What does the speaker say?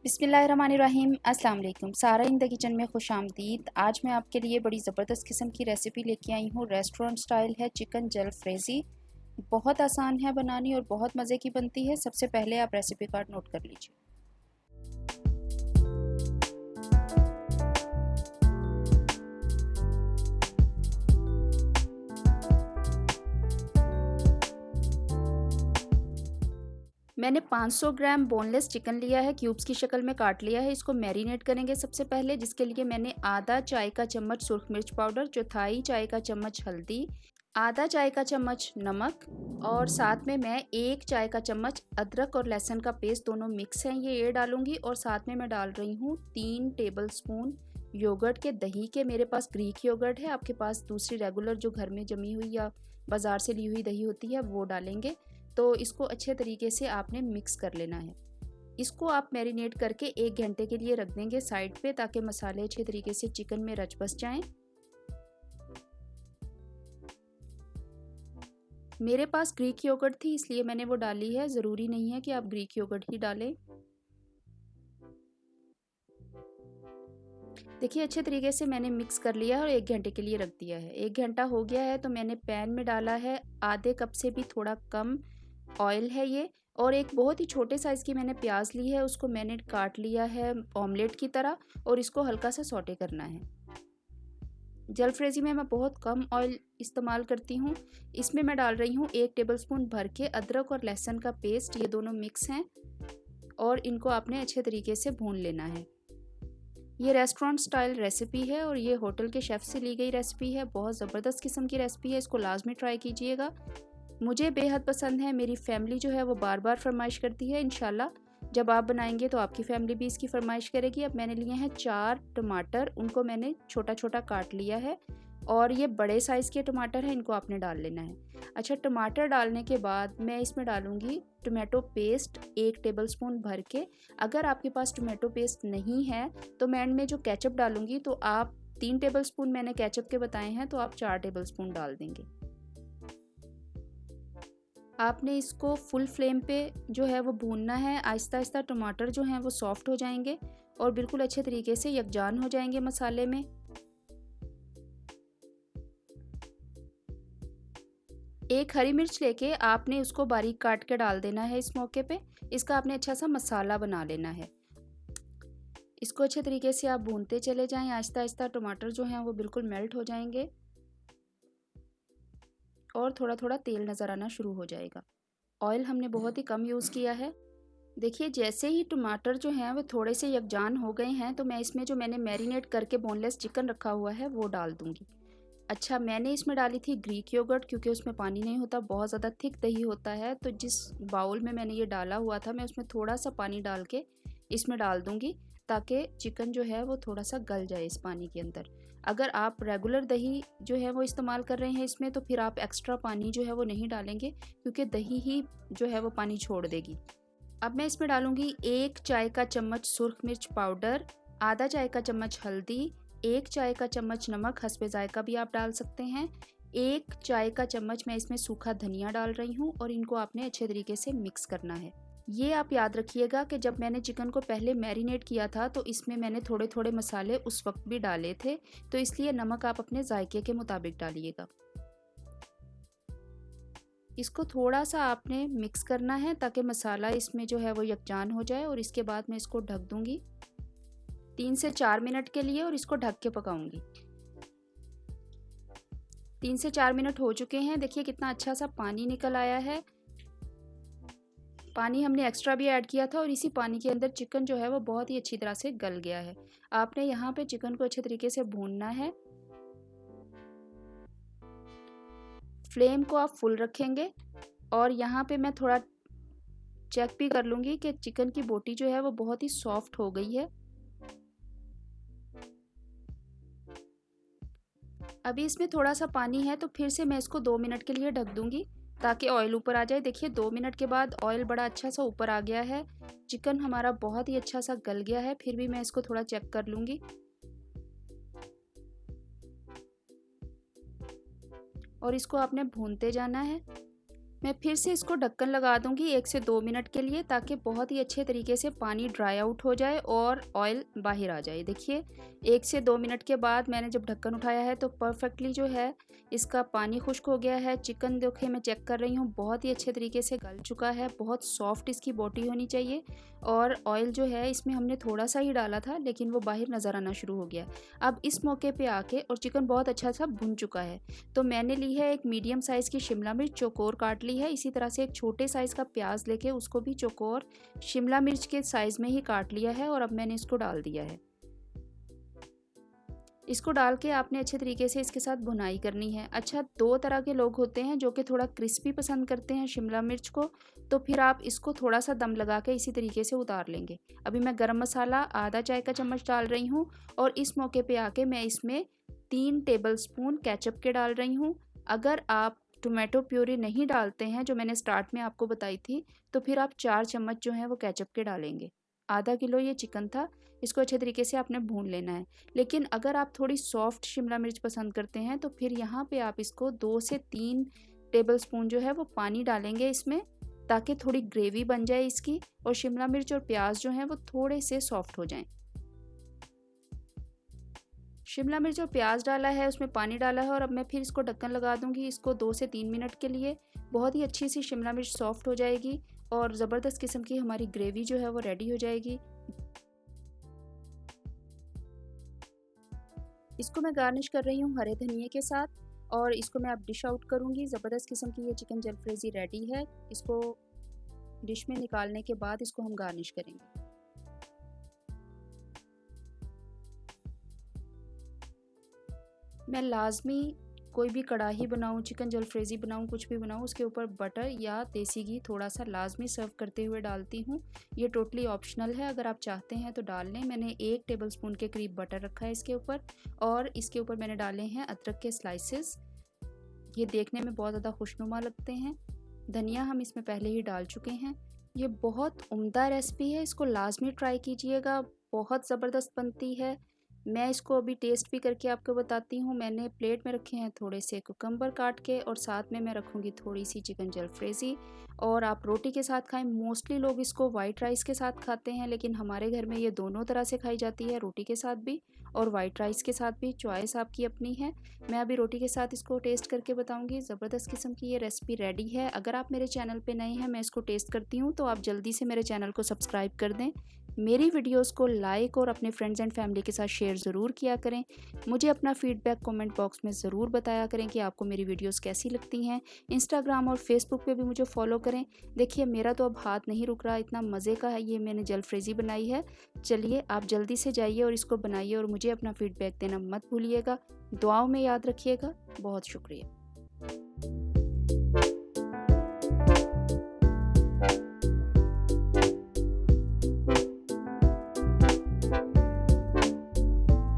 बिस्मिल्लाहिर्रहमानिर्रहीम। अस्सलाम वालेकुम। सारा इन द किचन में खुश आमदीद। आज मैं आपके लिए बड़ी ज़बरदस्त किस्म की रेसिपी लेके आई हूँ। रेस्टोरेंट स्टाइल है चिकन जलफ्रेज़ी। बहुत आसान है बनानी और बहुत मज़े की बनती है। सबसे पहले आप रेसिपी कार्ड नोट कर लीजिए। मैंने 500 ग्राम बोनलेस चिकन लिया है, क्यूब्स की शक्ल में काट लिया है। इसको मैरिनेट करेंगे सबसे पहले, जिसके लिए मैंने आधा चाय का चम्मच सुरख मिर्च पाउडर, चौथाई चाय का चम्मच हल्दी, आधा चाय का चम्मच नमक और साथ में मैं 1 चाय का चम्मच अदरक और लहसुन का पेस्ट, दोनों मिक्स हैं, ये डालूंगी। और साथ में मैं डाल रही हूँ 3 टेबलस्पून योगर्ट के, दही के। मेरे पास ग्रीक योगर्ट है, आपके पास दूसरी रेगुलर जो घर में जमी हुई या बाज़ार से ली हुई दही होती है वो डालेंगे। तो इसको अच्छे तरीके से आपने मिक्स कर लेना है। इसको आप मैरिनेट करके 1 घंटे के लिए रख देंगे साइड पे, ताकि मसाले अच्छे तरीके से चिकन में रच बस जाएं। मेरे पास ग्रीक योगर्ट थी इसलिए मैंने वो डाली है, ज़रूरी नहीं है कि आप ग्रीक योगर्ट ही डालें। देखिए अच्छे तरीके से मैंने मिक्स कर लिया है और 1 घंटे के लिए रख दिया है। 1 घंटा हो गया है तो मैंने पैन में डाला है आधे कप से भी थोड़ा कम ऑयल है ये, और एक बहुत ही छोटे साइज़ की मैंने प्याज ली है, उसको मैंने काट लिया है ऑमलेट की तरह, और इसको हल्का सा सौटे करना है। जलफ्रेज़ी में मैं बहुत कम ऑयल इस्तेमाल करती हूँ। इसमें मैं डाल रही हूँ 1 टेबलस्पून भर के अदरक और लहसुन का पेस्ट, ये दोनों मिक्स हैं और इनको आपने अच्छे तरीके से भून लेना है। ये रेस्टोरेंट स्टाइल रेसिपी है और ये होटल के शेफ़ से ली गई रेसिपी है। बहुत ज़बरदस्त किस्म की रेसिपी है, इसको लाजमी ट्राई कीजिएगा। मुझे बेहद पसंद है, मेरी फैमिली जो है वो बार बार फरमाइश करती है। इंशाल्लाह जब आप बनाएंगे तो आपकी फैमिली भी इसकी फरमाइश करेगी। अब मैंने लिए हैं 4 टमाटर, उनको मैंने छोटा छोटा काट लिया है, और ये बड़े साइज़ के टमाटर हैं, इनको आपने डाल लेना है। अच्छा, टमाटर डालने के बाद मैं इसमें डालूँगी टोमेटो पेस्ट 1 टेबलस्पून भर के। अगर आपके पास टोमेटो पेस्ट नहीं है तो मैं एंड में जो केचप डालूँगी, तो आप 3 टेबलस्पून मैंने केचप के बताए हैं, तो आप 4 टेबलस्पून डाल देंगे। आपने इसको फुल फ्लेम पे जो है वो भूनना है। आहिस्ता आहिस्ता टमाटर जो हैं वो सॉफ्ट हो जाएंगे और बिल्कुल अच्छे तरीके से यकजान हो जाएंगे मसाले में। एक हरी मिर्च लेके आपने उसको बारीक काट के डाल देना है इस मौके पे। इसका आपने अच्छा सा मसाला बना लेना है। इसको अच्छे तरीके से आप भूनते चले जाएं, आहिस्ता आहिस्ता टमाटर जो हैं वो बिल्कुल मेल्ट हो जाएंगे और थोड़ा थोड़ा तेल नज़र आना शुरू हो जाएगा। ऑयल हमने बहुत ही कम यूज़ किया है। देखिए जैसे ही टमाटर जो हैं वो थोड़े से यकजान हो गए हैं, तो मैं इसमें जो मैंने मैरिनेट करके बोनलेस चिकन रखा हुआ है वो डाल दूँगी। अच्छा, मैंने इसमें डाली थी ग्रीक योगर्ट, क्योंकि उसमें पानी नहीं होता, बहुत ज़्यादा थिक दही होता है। तो जिस बाउल में मैंने ये डाला हुआ था, मैं उसमें थोड़ा सा पानी डाल के इसमें डाल दूँगी, ताकि चिकन जो है वो थोड़ा सा गल जाए इस पानी के अंदर। अगर आप रेगुलर दही जो है वो इस्तेमाल कर रहे हैं इसमें, तो फिर आप एक्स्ट्रा पानी जो है वो नहीं डालेंगे, क्योंकि दही ही जो है वो पानी छोड़ देगी। अब मैं इसमें डालूंगी 1 चाय का चम्मच सुरख मिर्च पाउडर, आधा चाय का चम्मच हल्दी, 1 चाय का चम्मच नमक, हस्बे जायका भी आप डाल सकते हैं। 1 चाय का चम्मच मैं इसमें सूखा धनिया डाल रही हूँ और इनको आपने अच्छे तरीके से मिक्स करना है। ये आप याद रखिएगा कि जब मैंने चिकन को पहले मैरिनेट किया था तो इसमें मैंने थोड़े थोड़े मसाले उस वक्त भी डाले थे, तो इसलिए नमक आप अपने जायके के मुताबिक डालिएगा। इसको थोड़ा सा आपने मिक्स करना है ताकि मसाला इसमें जो है वो यकजान हो जाए, और इसके बाद मैं इसको ढक दूंगी 3 से 4 मिनट के लिए, और इसको ढक के पकाऊंगी। 3 से 4 मिनट हो चुके हैं। देखिए कितना अच्छा सा पानी निकल आया है। पानी हमने एक्स्ट्रा भी ऐड किया था और इसी पानी के अंदर चिकन जो है वो बहुत ही अच्छी तरह से गल गया है। आपने यहाँ पे चिकन को अच्छे तरीके से भूनना है। फ्लेम को आप फुल रखेंगे, और यहाँ पे मैं थोड़ा चेक भी कर लूँगी कि चिकन की बोटी जो है वो बहुत ही सॉफ्ट हो गई है। अभी इसमें थोड़ा सा पानी है, तो फिर से मैं इसको 2 मिनट के लिए ढक दूँगी ताकि ऑयल ऊपर आ जाए। देखिए 2 मिनट के बाद ऑयल बड़ा अच्छा सा ऊपर आ गया है। चिकन हमारा बहुत ही अच्छा सा गल गया है, फिर भी मैं इसको थोड़ा चेक कर लूँगी। और इसको आपने भूनते जाना है। मैं फिर से इसको ढक्कन लगा दूंगी 1 से 2 मिनट के लिए, ताकि बहुत ही अच्छे तरीके से पानी ड्राई आउट हो जाए और ऑयल बाहर आ जाए। देखिए 1 से 2 मिनट के बाद मैंने जब ढक्कन उठाया है तो परफेक्टली जो है इसका पानी खुश्क हो गया है। चिकन देखिए मैं चेक कर रही हूँ, बहुत ही अच्छे तरीके से गल चुका है, बहुत सॉफ्ट इसकी बॉडी होनी चाहिए। और ऑयल जो है इसमें हमने थोड़ा सा ही डाला था, लेकिन वो बाहर नज़र आना शुरू हो गया। अब इस मौके पे आके, और चिकन बहुत अच्छा सा भुन चुका है, तो मैंने ली है एक मीडियम साइज़ की शिमला मिर्च, चौकोर काट ली है। इसी तरह से एक छोटे साइज़ का प्याज लेके उसको भी चौकोर शिमला मिर्च के साइज़ में ही काट लिया है, और अब मैंने इसको डाल दिया है। इसको डाल के आपने अच्छे तरीके से इसके साथ भुनाई करनी है। अच्छा, 2 तरह के लोग होते हैं जो कि थोड़ा क्रिस्पी पसंद करते हैं शिमला मिर्च को, तो फिर आप इसको थोड़ा सा दम लगा के इसी तरीके से उतार लेंगे। अभी मैं गरम मसाला आधा चाय का चम्मच डाल रही हूँ, और इस मौके पे आके मैं इसमें 3 टेबलस्पून केचप के डाल रही हूँ। अगर आप टोमेटो प्यूरी नहीं डालते हैं, जो मैंने स्टार्ट में आपको बताई थी, तो फिर आप 4 चम्मच जो हैं वो केचप के डालेंगे। आधा किलो ये चिकन था, इसको अच्छे तरीके से आपने भून लेना है। लेकिन अगर आप थोड़ी सॉफ्ट शिमला मिर्च पसंद करते हैं, तो फिर यहाँ पे आप इसको 2 से 3 टेबलस्पून जो है वो पानी डालेंगे इसमें, ताकि थोड़ी ग्रेवी बन जाए इसकी, और शिमला मिर्च और प्याज जो हैं वो थोड़े से सॉफ्ट हो जाएं। शिमला मिर्च और प्याज डाला है, उसमें पानी डाला है, और अब मैं फिर इसको ढक्कन लगा दूंगी इसको 2 से 3 मिनट के लिए। बहुत ही अच्छी सी शिमला मिर्च सॉफ्ट हो जाएगी, और ज़बरदस्त किस्म की हमारी ग्रेवी जो है वो रेडी हो जाएगी। इसको मैं गार्निश कर रही हूँ हरे धनिए के साथ, और इसको मैं अब डिश आउट करूँगी। ज़बरदस्त किस्म की ये चिकन जलफ्रेज़ी रेडी है। इसको डिश में निकालने के बाद इसको हम गार्निश करेंगे। मैं लाज़मी कोई भी कढ़ाई बनाऊँ, चिकन जलफ्रेज़ी बनाऊँ, कुछ भी बनाऊँ, उसके ऊपर बटर या देसी घी थोड़ा सा लाज़मी सर्व करते हुए डालती हूँ। ये टोटली ऑप्शनल है, अगर आप चाहते हैं तो डाल लें। मैंने 1 टेबलस्पून के करीब बटर रखा है इसके ऊपर, और इसके ऊपर मैंने डाले हैं अदरक के स्लाइसेस। ये देखने में बहुत ज़्यादा खुशनुमा लगते हैं। धनिया हम इसमें पहले ही डाल चुके हैं। ये बहुत उम्दा रेसिपी है, इसको लाज़मी ट्राई कीजिएगा, बहुत ज़बरदस्त बनती है। मैं इसको अभी टेस्ट भी करके आपको बताती हूँ। मैंने प्लेट में रखे हैं थोड़े से कुकम्बर काट के, और साथ में मैं रखूँगी थोड़ी सी चिकन जलफ्रेज़ी, और आप रोटी के साथ खाएं। मोस्टली लोग इसको वाइट राइस के साथ खाते हैं, लेकिन हमारे घर में ये दोनों तरह से खाई जाती है, रोटी के साथ भी और वाइट राइस के साथ भी। चॉइस आपकी अपनी है। मैं अभी रोटी के साथ इसको टेस्ट करके बताऊँगी। ज़बरदस्त किस्म की ये रेसिपी रेडी है। अगर आप मेरे चैनल पर नए हैं, मैं इसको टेस्ट करती हूँ, तो आप जल्दी से मेरे चैनल को सब्सक्राइब कर दें। मेरी वीडियोस को लाइक और अपने फ्रेंड्स एंड फैमिली के साथ शेयर ज़रूर किया करें। मुझे अपना फीडबैक कमेंट बॉक्स में ज़रूर बताया करें कि आपको मेरी वीडियोस कैसी लगती हैं। इंस्टाग्राम और फेसबुक पे भी मुझे फॉलो करें। देखिए मेरा तो अब हाथ नहीं रुक रहा, इतना मज़े का है ये मैंने जलफ्रेज़ी बनाई है। चलिए आप जल्दी से जाइए और इसको बनाइए, और मुझे अपना फीडबैक देना मत भूलिएगा। दुआओं में याद रखिएगा। बहुत शुक्रिया।